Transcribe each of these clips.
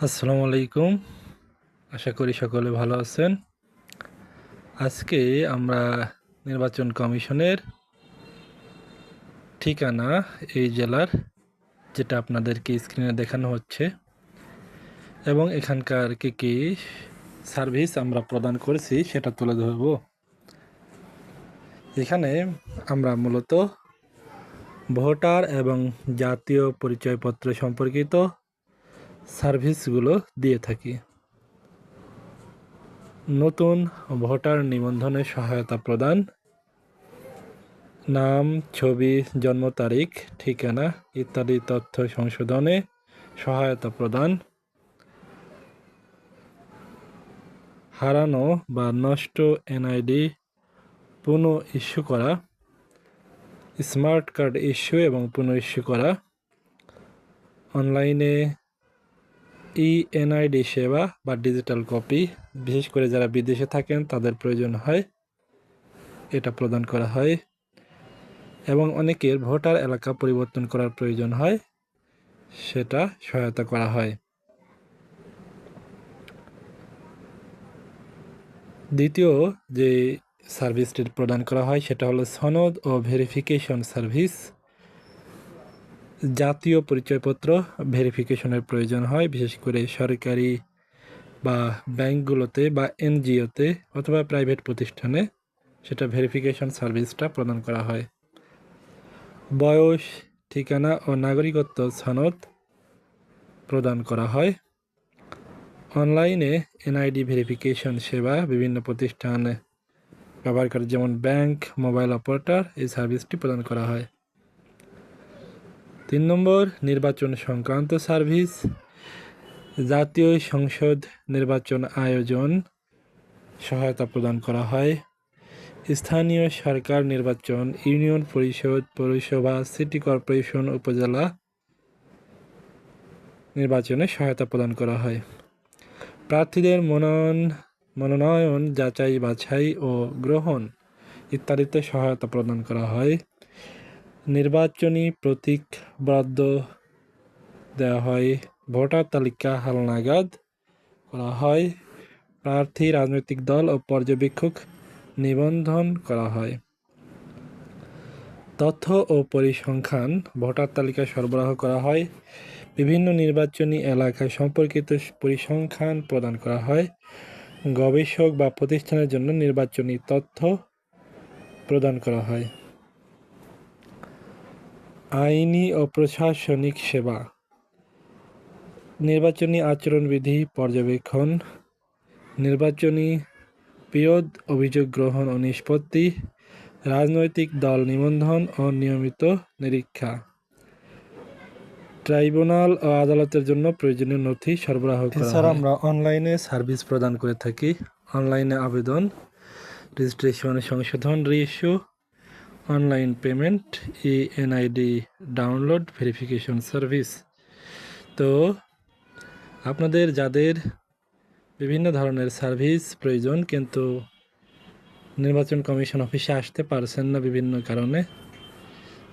আসসালামু আলাইকুম। আশা করি সকলে ভালো আছেন। আজকে আমরা নির্বাচন কমিশনের ঠিকানা এই জেলার, যেটা আপনাদেরকে স্ক্রিনে দেখানো হচ্ছে, এবং এখানকার কী কী সার্ভিস আমরা প্রদান করেছি সেটা তুলে ধরব। এখানে আমরা মূলত ভোটার এবং জাতীয় পরিচয়পত্র সম্পর্কিত সার্ভিসগুলো দিয়ে থাকি। নতুন ভোটার নিবন্ধনে সহায়তা প্রদান, নাম, ছবি, জন্ম তারিখ, ঠিকানা ইত্যাদি তথ্য সংশোধনে সহায়তা প্রদান, হারানো বা নষ্ট এনআইডি পুনঃ ইস্যু করা, স্মার্ট কার্ড ইস্যু এবং পুনঃ ইস্যু করা, অনলাইনে এনআইডি সেবা বা ডিজিটাল কপি, বিশেষ করে যারা বিদেশে থাকেন তাদের প্রয়োজন হয়, এটা প্রদান করা হয়। এবং অনেকের ভোটার এলাকা পরিবর্তন করার প্রয়োজন হয়, সেটা সহায়তা করা হয়। দ্বিতীয় যে সার্ভিসটি প্রদান করা হয় সেটা হলো সনদ ও ভেরিফিকেশন সার্ভিস। জাতীয় পরিচয়পত্র ভেরিফিকেশনের প্রয়োজন হয়, বিশেষ করে সরকারি বা ব্যাংকগুলোতে বা এনজিওতে অথবা প্রাইভেট প্রতিষ্ঠানে সেটা ভেরিফিকেশন সার্ভিসটা প্রদান করা হয়। বয়স, ঠিকানা ও নাগরিকত্ব সনদ প্রদান করা হয়। অনলাইনে এনআইডি ভেরিফিকেশন সেবা বিভিন্ন প্রতিষ্ঠানে ব্যবহার করে, যেমন ব্যাংক, মোবাইল অপারেটর, এই সার্ভিসটি প্রদান করা হয়। 3 নম্বর, নির্বাচন সংক্রান্ত সার্ভিস। জাতীয় সংসদ নির্বাচন আয়োজন সহায়তা প্রদান করা হয়। স্থানীয় সরকার নির্বাচন, ইউনিয়ন পরিষদ, পৌরসভা, সিটি কর্পোরেশন, উপজেলা নির্বাচনে সহায়তা প্রদান করা হয়। প্রার্থীদের মনোনয়ন, যাচাই বাছাই ও গ্রহণ ইত্যাদিতে সহায়তা প্রদান করা হয়। নির্বাচনী প্রতীক বরাদ্দ দেওয়া হয়। ভোটার তালিকা হালনাগাদ করা হয়। প্রার্থী, রাজনৈতিক দল ও পর্যবেক্ষক নিবন্ধন করা হয়। তথ্য ও পরিসংখ্যান, ভোটার তালিকা সরবরাহ করা হয়। বিভিন্ন নির্বাচনী এলাকা সম্পর্কিত পরিসংখ্যান প্রদান করা হয়। গবেষক বা প্রতিষ্ঠানের জন্য নির্বাচনী তথ্য প্রদান করা হয়। আইনি ও প্রশাসনিক সেবা, নির্বাচনী আচরণবিধি পর্যবেক্ষণ, নির্বাচনী বিরোধ অভিযোগ গ্রহণ ও নিষ্পত্তি, রাজনৈতিক দল নিবন্ধন ও নিয়মিত নিরীক্ষা, ট্রাইব্যুনাল ও আদালতের জন্য প্রয়োজনীয় নথি সরবরাহ করা হয়। এছাড়া আমরা অনলাইনে সার্ভিস প্রদান করে থাকি। অনলাইনে আবেদন, রেজিস্ট্রেশন, সংশোধন, reissue, online payment, NID download, verification service. তো আপনাদের যাদের বিভিন্ন ধরনের সার্ভিস প্রয়োজন কিন্তু নির্বাচন কমিশন অফিসে আসতে পারছেন না বিভিন্ন কারণে,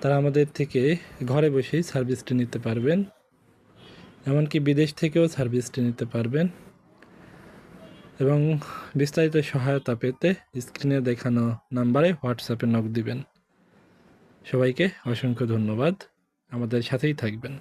তারা আমাদের থেকে ঘরে বসেই সার্ভিসটি নিতে পারবেন। এমনকি বিদেশ থেকেও সার্ভিসটি নিতে পারবেন। এবং বিস্তারিত সহায়তা পেতে স্ক্রিনে দেখানো নাম্বারে হোয়াটসঅ্যাপে নক দিবেন। সবাইকে অসংখ্য ধন্যবাদ। আমাদের সাথেই থাকবেন।